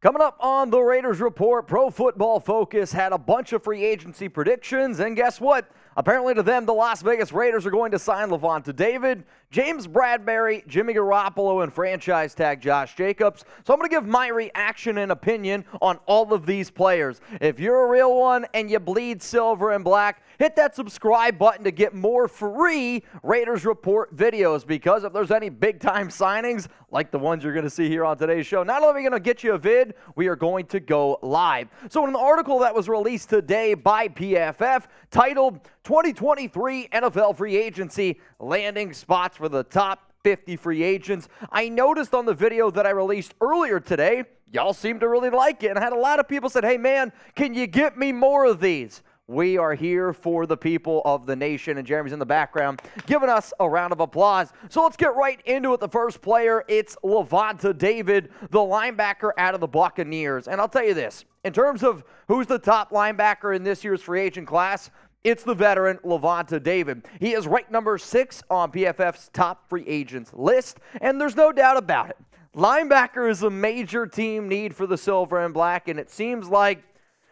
Coming up on the Raiders Report, Pro Football Focus had a bunch of free agency predictions, and guess what? Apparently to them, the Las Vegas Raiders are going to sign Lavonte David, James Bradberry, Jimmy Garoppolo, and franchise tag Josh Jacobs. So I'm going to give my reaction and opinion on all of these players. If you're a real one and you bleed silver and black, hit that subscribe button to get more free Raiders Report videos, because if there's any big-time signings, like the ones you're going to see here on today's show, not only are we going to get you a vid, we are going to go live. So in an article that was released today by PFF titled 2023 NFL Free Agency Landing Spots for the Top 50 Free Agents, I noticed on the video that I released earlier today, y'all seemed to really like it, and I had a lot of people said, hey man, can you get me more of these? We are here for the people of the nation, and Jeremy's in the background giving us a round of applause. So let's get right into it. The first player, it's Lavonte David, the linebacker out of the Buccaneers. And I'll tell you this, in terms of who's the top linebacker in this year's free agent class, it's the veteran Lavonte David. He is ranked number 6 on PFF's top free agents list, and there's no doubt about it. Linebacker is a major team need for the Silver and Black, and it seems like,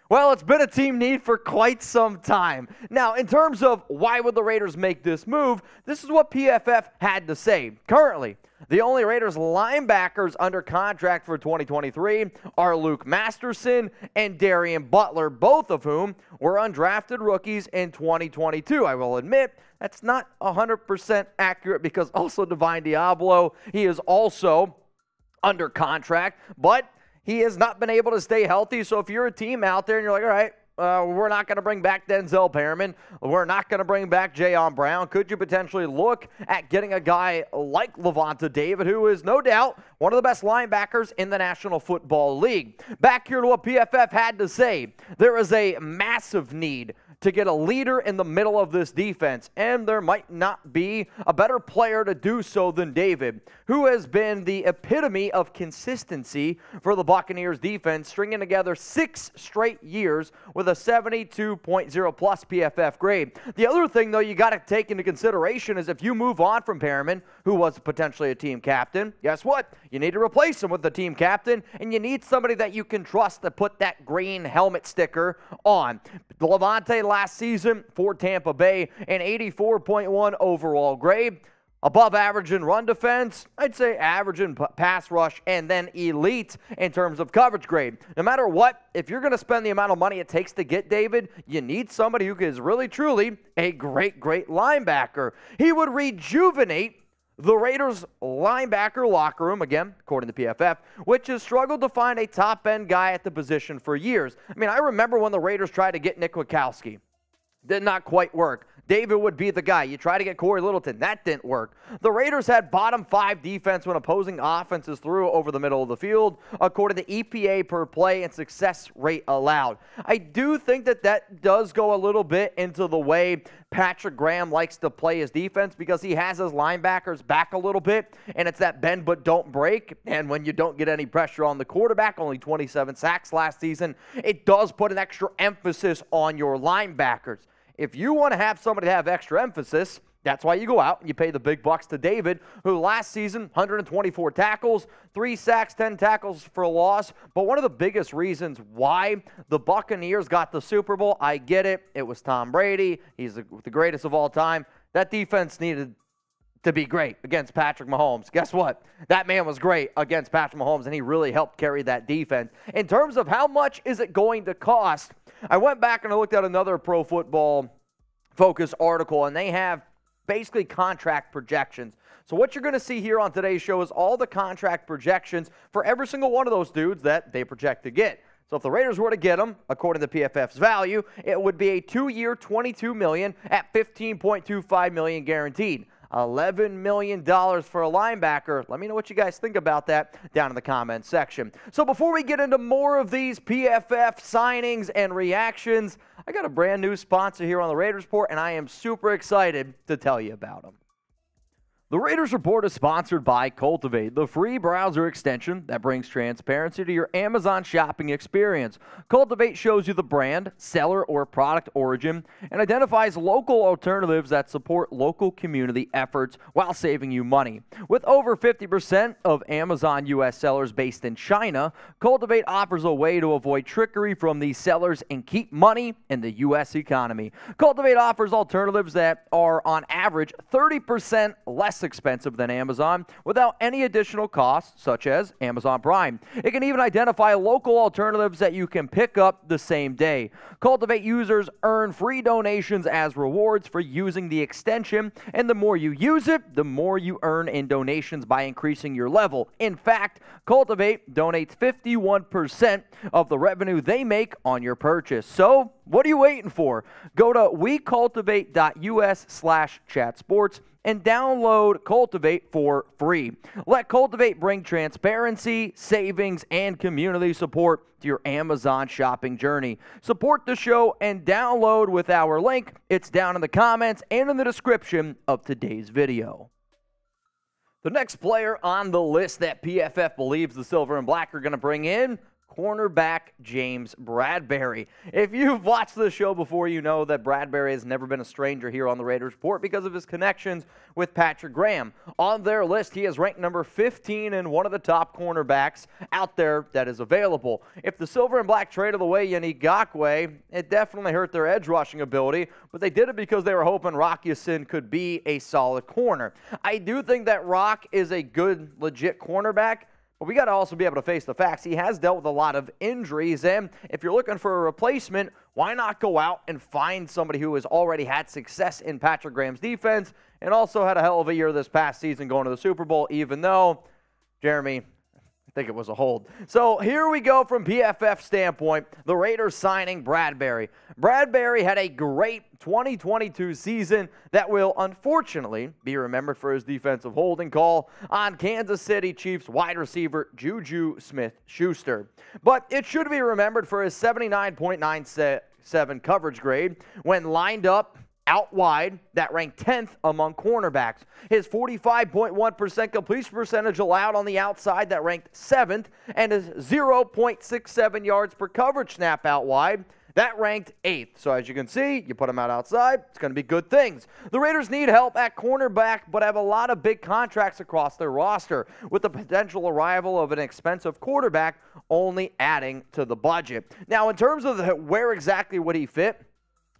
well, it's been a team need for quite some time. Now, in terms of why would the Raiders make this move, this is what PFF had to say. Currently, the only Raiders linebackers under contract for 2023 are Luke Masterson and Darian Butler, both of whom were undrafted rookies in 2022. I will admit, that's not 100% accurate, because also Divine Diablo, he is also under contract, but he has not been able to stay healthy. So if you're a team out there and you're like, all right, we're not going to bring back Denzel Perriman, we're not going to bring back Jayon Brown, could you potentially look at getting a guy like Lavonte David, who is no doubt one of the best linebackers in the National Football League? Back here to what PFF had to say. There is a massive need to get a leader in the middle of this defense, and there might not be a better player to do so than David, who has been the epitome of consistency for the Buccaneers defense, stringing together 6 straight years with a 72.0 plus PFF grade. The other thing, though, you got to take into consideration is if you move on from Perriman, who was potentially a team captain, guess what? You need to replace him with the team captain, and you need somebody that you can trust to put that green helmet sticker on. Lavonte last season for Tampa Bay, an 84.1 overall grade. Above average in run defense, I'd say average in pass rush, and then elite in terms of coverage grade. No matter what, if you're going to spend the amount of money it takes to get David, you need somebody who is really, truly a great linebacker. He would rejuvenate the Raiders linebacker locker room, again, according to PFF, which has struggled to find a top-end guy at the position for years. I mean, I remember when the Raiders tried to get Nick Witkowski. Did not quite work. David would be the guy. You try to get Corey Littleton. That didn't work. The Raiders had bottom 5 defense when opposing offenses threw over the middle of the field, according to EPA per play and success rate allowed. I do think that that does go a little bit into the way Patrick Graham likes to play his defense, because he has his linebackers back a little bit, and it's that bend but don't break. And when you don't get any pressure on the quarterback, only 27 sacks last season, it does put an extra emphasis on your linebackers. If you want to have somebody have extra emphasis, that's why you go out and you pay the big bucks to David, who last season, 124 tackles, 3 sacks, 10 tackles for a loss. But one of the biggest reasons why the Buccaneers got the Super Bowl, I get it. It was Tom Brady. He's the greatest of all time. That defense needed to be great against Patrick Mahomes. Guess what? That man was great against Patrick Mahomes, and he really helped carry that defense. In terms of how much is it going to cost, I went back and I looked at another Pro Football Focus article, and they have basically contract projections. So what you're going to see here on today's show is all the contract projections for every single one of those dudes that they project to get. So if the Raiders were to get them, according to PFF's value, it would be a 2-year, $22 million at $15.25 million guaranteed. $11 million for a linebacker. Let me know what you guys think about that down in the comments section. So before we get into more of these PFF signings and reactions, I got a brand new sponsor here on the Raiders Report, and I am super excited to tell you about them. The Raiders Report is sponsored by Cultivate, the free browser extension that brings transparency to your Amazon shopping experience. Cultivate shows you the brand, seller, or product origin and identifies local alternatives that support local community efforts while saving you money. With over 50% of Amazon U.S. sellers based in China, Cultivate offers a way to avoid trickery from these sellers and keep money in the U.S. economy. Cultivate offers alternatives that are on average 30% less expensive than Amazon without any additional costs, such as Amazon Prime. It can even identify local alternatives that you can pick up the same day. Cultivate users earn free donations as rewards for using the extension, and the more you use it, the more you earn in donations by increasing your level. In fact, Cultivate donates 51% of the revenue they make on your purchase. So, what are you waiting for? Go to wecultivate.us/chatsports and download Cultivate for free. Let Cultivate bring transparency, savings, and community support to your Amazon shopping journey. Support the show and download with our link. It's down in the comments and in the description of today's video. The next player on the list that PFF believes the Silver and Black are going to bring in, cornerback James Bradberry. If you've watched the show before, you know that Bradberry has never been a stranger here on the Raiders Report because of his connections with Patrick Graham. On their list, he is ranked number 15 and one of the top cornerbacks out there that is available. If the Silver and Black traded away Yannick Ngakoue, it definitely hurt their edge rushing ability, but they did it because they were hoping Rock Ya-Sin could be a solid corner. I do think that Rock is a good, legit cornerback, but we got to also be able to face the facts. He has dealt with a lot of injuries, and if you're looking for a replacement, why not go out and find somebody who has already had success in Patrick Graham's defense and also had a hell of a year this past season going to the Super Bowl, even though, Jeremy, I think it was a hold. So here we go from PFF standpoint, the Raiders signing Bradberry. Bradberry had a great 2022 season that will unfortunately be remembered for his defensive holding call on Kansas City Chiefs wide receiver Juju Smith-Schuster. But it should be remembered for his 79.97 coverage grade when lined up out wide, that ranked 10th among cornerbacks. His 45.1% completion percentage allowed on the outside, that ranked 7th, and his 0.67 yards per coverage snap out wide, that ranked 8th. So as you can see, you put him out outside, it's going to be good things. The Raiders need help at cornerback, but have a lot of big contracts across their roster, with the potential arrival of an expensive quarterback only adding to the budget. Now, in terms of where exactly would he fit,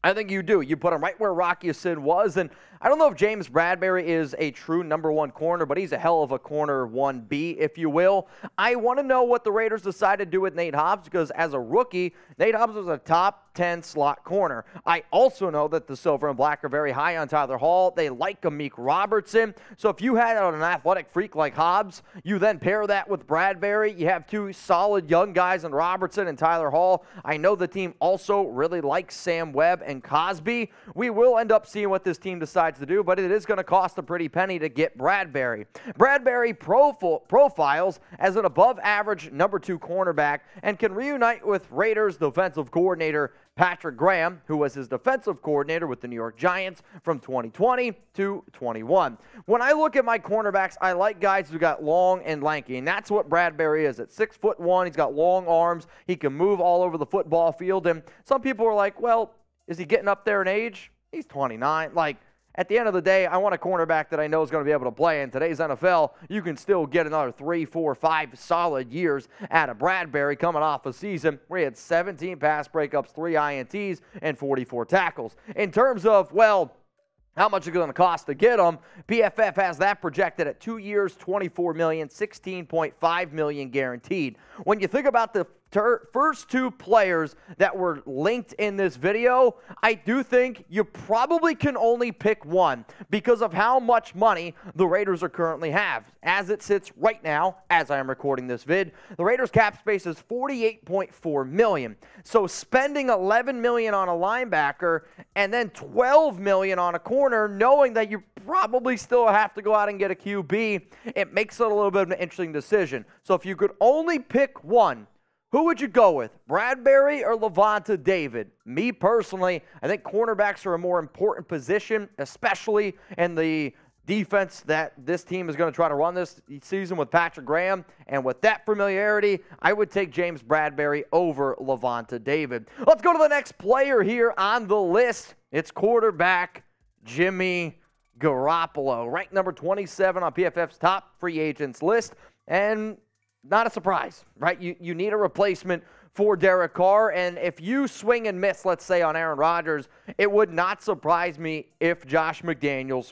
I think you do. You put him right where Rock Ya-Sin was, and I don't know if James Bradberry is a true number one corner, but he's a hell of a corner 1B, if you will. I want to know what the Raiders decided to do with Nate Hobbs, because as a rookie, Nate Hobbs was a top 10 slot corner. I also know that the Silver and Black are very high on Tyler Hall. They like Amik Robertson. So if you had an athletic freak like Hobbs, you then pair that with Bradberry. You have two solid young guys in Robertson and Tyler Hall. I know the team also really likes Sam Webb and Cosby. We will end up seeing what this team decides to do, but it is going to cost a pretty penny to get Bradberry. Bradberry profiles as an above-average number 2 cornerback and can reunite with Raiders defensive coordinator Patrick Graham, who was his defensive coordinator with the New York Giants from 2020 to 21. When I look at my cornerbacks, I like guys who got long and lanky, and that's what Bradberry is. At 6'1", he's got long arms. He can move all over the football field, and some people are like, well, is he getting up there in age? He's 29. Like, at the end of the day, I want a cornerback that I know is going to be able to play. In today's NFL, you can still get another 3, 4, 5 solid years out of Bradberry coming off a season where he had 17 pass breakups, 3 INTs, and 44 tackles. In terms of, well, how much is it going to cost to get him? PFF has that projected at 2 years, $24 million, $16.5 million guaranteed. When you think about the first 2 players that were linked in this video, I do think you probably can only pick one because of how much money the Raiders are currently have. As it sits right now, as I am recording this vid, the Raiders cap space is $48.4 million. So spending $11 million on a linebacker and then $12 million on a corner, knowing that you probably still have to go out and get a QB, it makes it a little bit of an interesting decision. So if you could only pick one, who would you go with, Bradberry or Lavonte David? Me personally, I think cornerbacks are a more important position, especially in the defense that this team is going to try to run this season with Patrick Graham. And with that familiarity, I would take James Bradberry over Lavonte David. Let's go to the next player here on the list. It's quarterback Jimmy Garoppolo, ranked number 27 on PFF's top free agents list. And not a surprise, right? You need a replacement for Derek Carr, and if you swing and miss, let's say, on Aaron Rodgers, it would not surprise me if Josh McDaniels,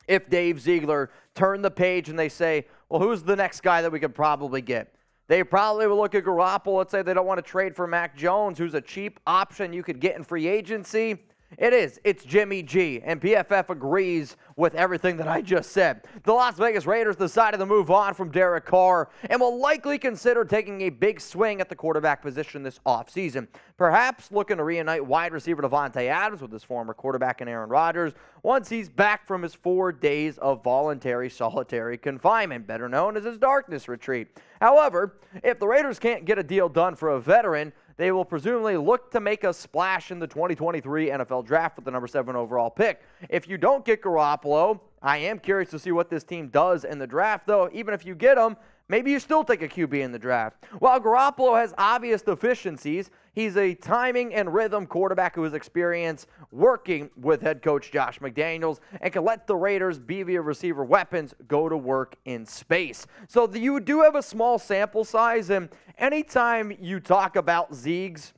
if Dave Ziegler turn the page and they say, well, who's the next guy that we could probably get? They probably will look at Garoppolo. Let's say they don't want to trade for Mac Jones, who's a cheap option you could get in free agency. It is. It's Jimmy G, and PFF agrees with everything that I just said. The Las Vegas Raiders decided to move on from Derek Carr and will likely consider taking a big swing at the quarterback position this offseason. Perhaps looking to reunite wide receiver Lavonte Adams with his former quarterback in Aaron Rodgers once he's back from his 4 days of voluntary solitary confinement, better known as his darkness retreat. However, if the Raiders can't get a deal done for a veteran, they will presumably look to make a splash in the 2023 NFL Draft with the number 7 overall pick. If you don't get Garoppolo, I am curious to see what this team does in the draft, though. Even if you get him, maybe you still take a QB in the draft. While Garoppolo has obvious deficiencies, he's a timing and rhythm quarterback who has experience working with head coach Josh McDaniels and can let the Raiders' BV receiver weapons go to work in space. So you do have a small sample size, and anytime you talk about Ziegs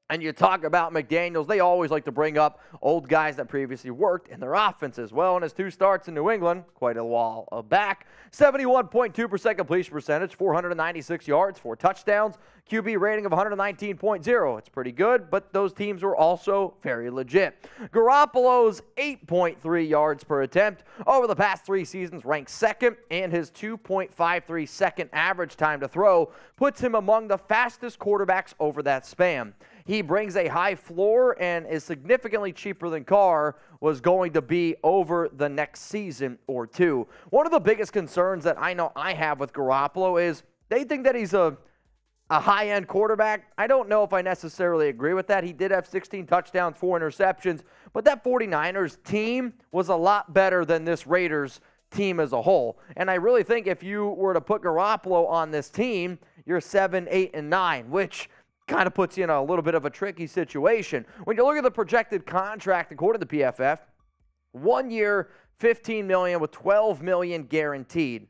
and you talk about McDaniels, they always like to bring up old guys that previously worked in their offenses. Well, in his 2 starts in New England, quite a while back, 71.2% completion percentage, 496 yards, 4 touchdowns, QB rating of 119.0. It's pretty good, but those teams were also very legit. Garoppolo's 8.3 yards per attempt over the past 3 seasons ranks second, and his 2.53 second average time to throw puts him among the fastest quarterbacks over that span. He brings a high floor and is significantly cheaper than Carr was going to be over the next season or 2. One of the biggest concerns that I know I have with Garoppolo is they think that he's a high-end quarterback. I don't know if I necessarily agree with that. He did have 16 touchdowns, 4 interceptions, but that 49ers team was a lot better than this Raiders team as a whole. And I really think if you were to put Garoppolo on this team, you're 7, 8, and 9, which kind of puts you in a little bit of a tricky situation. When you look at the projected contract, according to PFF, 1 year, $15 million with $12 million guaranteed.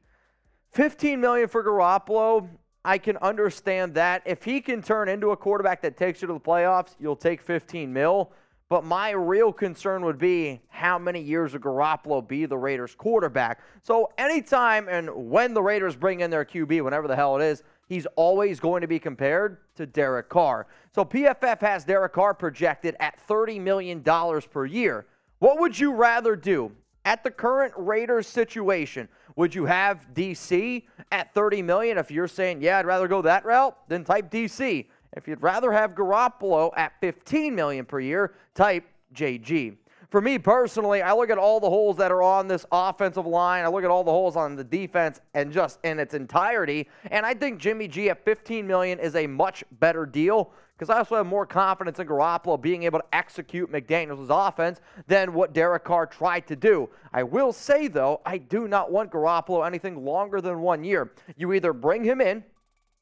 $15 million for Garoppolo, I can understand that. If he can turn into a quarterback that takes you to the playoffs, you'll take $15 million. But my real concern would be how many years will Garoppolo be the Raiders quarterback. So anytime and when the Raiders bring in their QB, whenever the hell it is, he's always going to be compared to Derek Carr. So PFF has Derek Carr projected at $30 million per year. What would you rather do? At the current Raiders situation, would you have DC at $30 million? If you're saying, yeah, I'd rather go that route, then type DC. If you'd rather have Garoppolo at $15 million per year, type JG. For me personally, I look at all the holes that are on this offensive line. I look at all the holes on the defense and just in its entirety. And I think Jimmy G at $15 million is a much better deal because I also have more confidence in Garoppolo being able to execute McDaniels' offense than what Derek Carr tried to do. I will say, though, I do not want Garoppolo anything longer than 1 year. You either bring him in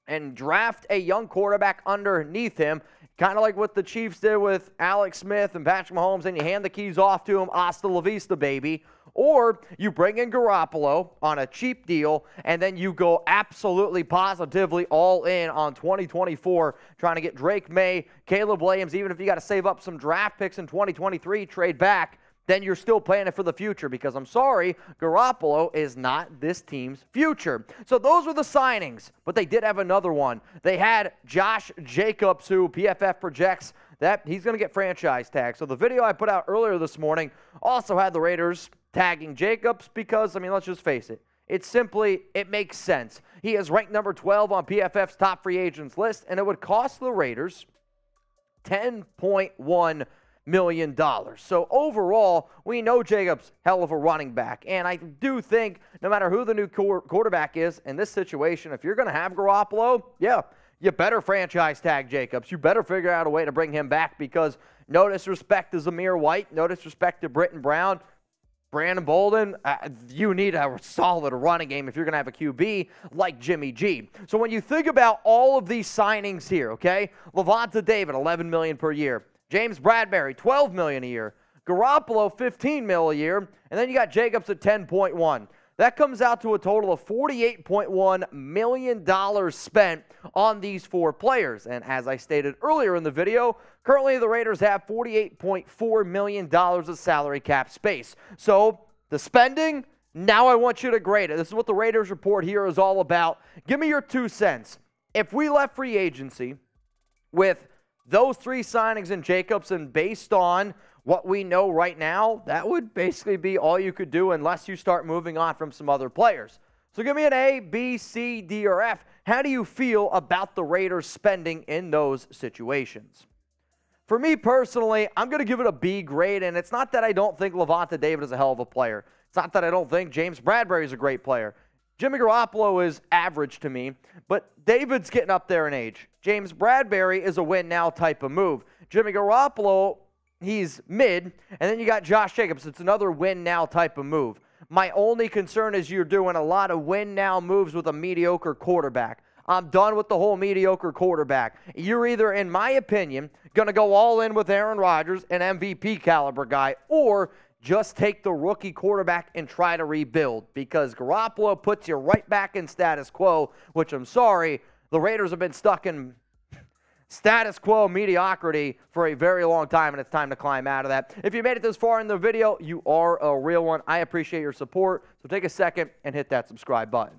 and draft a young quarterback underneath him, kind of like what the Chiefs did with Alex Smith and Patrick Mahomes, and you hand the keys off to him, hasta la vista, baby. Or you bring in Garoppolo on a cheap deal, and then you go absolutely positively all in on 2024, trying to get Drake May, Caleb Williams, even if you got to save up some draft picks in 2023, trade back, then you're still playing it for the future because I'm sorry, Garoppolo is not this team's future. So those were the signings, but they did have another one. They had Josh Jacobs, who PFF projects that he's going to get franchise tagged. So the video I put out earlier this morning also had the Raiders tagging Jacobs because, I mean, let's just face it. It makes sense. He is ranked number 12 on PFF's top free agents list, and it would cost the Raiders $10.1 million. So overall, we know Jacobs, hell of a running back. And I do think no matter who the new quarterback is in this situation, if you're going to have Garoppolo, yeah, you better franchise tag Jacobs. You better figure out a way to bring him back because no disrespect to Zamir White, no disrespect to Britton Brown. Brandon Bolden, you need a solid running game if you're going to have a QB like Jimmy G. So when you think about all of these signings here, okay, Lavonte David, $11 million per year. James Bradberry, $12 million a year. Garoppolo, $15 million a year. And then you got Jacobs at $10.1. That comes out to a total of $48.1 million spent on these four players. And as I stated earlier in the video, currently the Raiders have $48.4 million of salary cap space. So the spending, now I want you to grade it. This is what the Raiders report here is all about. Give me your 2 cents. If we left free agency with those three signings in Jacobs, and based on what we know right now, that would basically be all you could do unless you start moving on from some other players. So give me an A, B, C, D, or F. How do you feel about the Raiders spending in those situations? For me personally, I'm going to give it a B grade, and it's not that I don't think Lavonte David is a hell of a player. It's not that I don't think James Bradberry is a great player. Jimmy Garoppolo is average to me, but David's getting up there in age. James Bradberry is a win-now type of move. Jimmy Garoppolo, he's mid, and then you got Josh Jacobs. It's another win-now type of move. My only concern is you're doing a lot of win-now moves with a mediocre quarterback. I'm done with the whole mediocre quarterback. You're either, in my opinion, going to go all in with Aaron Rodgers, an MVP caliber guy, or just take the rookie quarterback and try to rebuild, because Garoppolo puts you right back in status quo, which I'm sorry, the Raiders have been stuck in status quo mediocrity for a very long time, and it's time to climb out of that. If you made it this far in the video, you are a real one. I appreciate your support, so take a second and hit that subscribe button.